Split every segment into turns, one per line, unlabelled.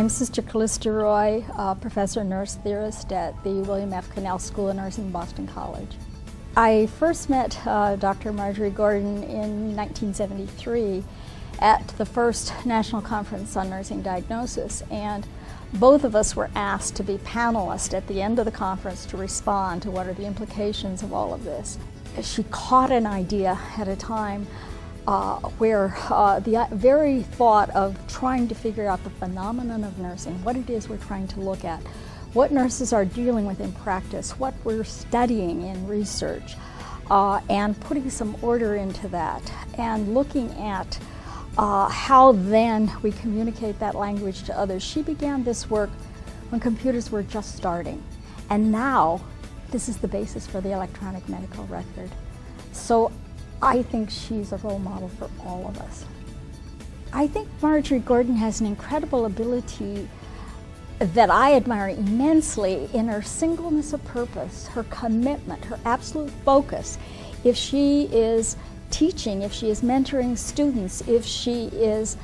I'm Sister Callista Roy, Professor Nurse Theorist at the William F. Cannell School of Nursing, Boston College. I first met Dr. Marjory Gordon in 1973 at the first National Conference on Nursing Diagnosis, and both of us were asked to be panelists at the end of the conference to respond to what are the implications of all of this. She caught an idea at a time where the very thought of trying to figure out the phenomenon of nursing, what it is we're trying to look at, what nurses are dealing with in practice, what we're studying in research, and putting some order into that, and looking at how then we communicate that language to others. She began this work when computers were just starting, and now this is the basis for the electronic medical record. So I think she's a role model for all of us. I think Marjory Gordon has an incredible ability that I admire immensely in her singleness of purpose, her commitment, her absolute focus. If she is teaching, if she is mentoring students, if she is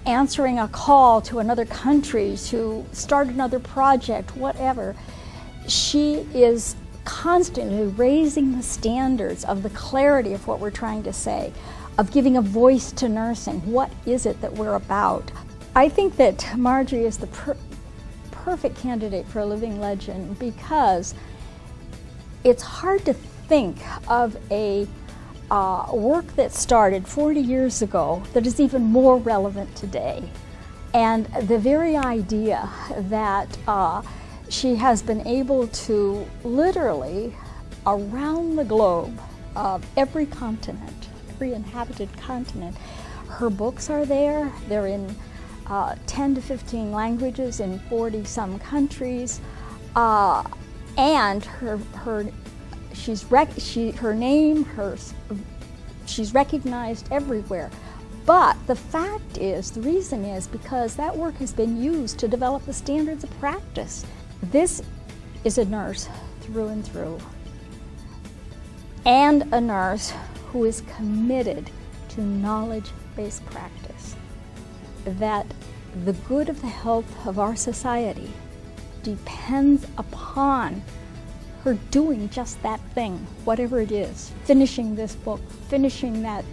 answering a call to another country to start another project, whatever, she is constantly raising the standards of the clarity of what we're trying to say, of giving a voice to nursing. What is it that we're about? I think that Marjory is the perfect candidate for a living legend because it's hard to think of a work that started 40 years ago that is even more relevant today. And the very idea that she has been able to literally, around the globe, every continent, every inhabited continent, her books are there. They're in 10 to 15 languages in 40-some countries, and she's recognized everywhere. But the fact is, the reason is because that work has been used to develop the standards of practice. This is a nurse through and through, and a nurse who is committed to knowledge-based practice, that the good of the health of our society depends upon her doing just that thing, whatever it is, finishing this book, finishing that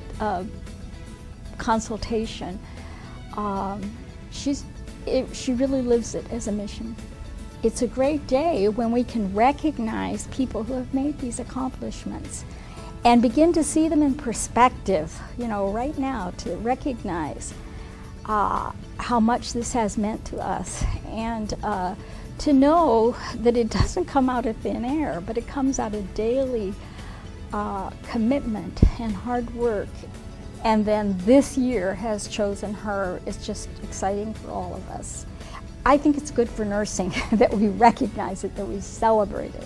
consultation. She really lives it as a mission. It's a great day when we can recognize people who have made these accomplishments and begin to see them in perspective, you know, right now, to recognize how much this has meant to us, and to know that it doesn't come out of thin air, but it comes out of daily commitment and hard work. And then this year has chosen her. It's just exciting for all of us. I think it's good for nursing that we recognize it, that we celebrate it.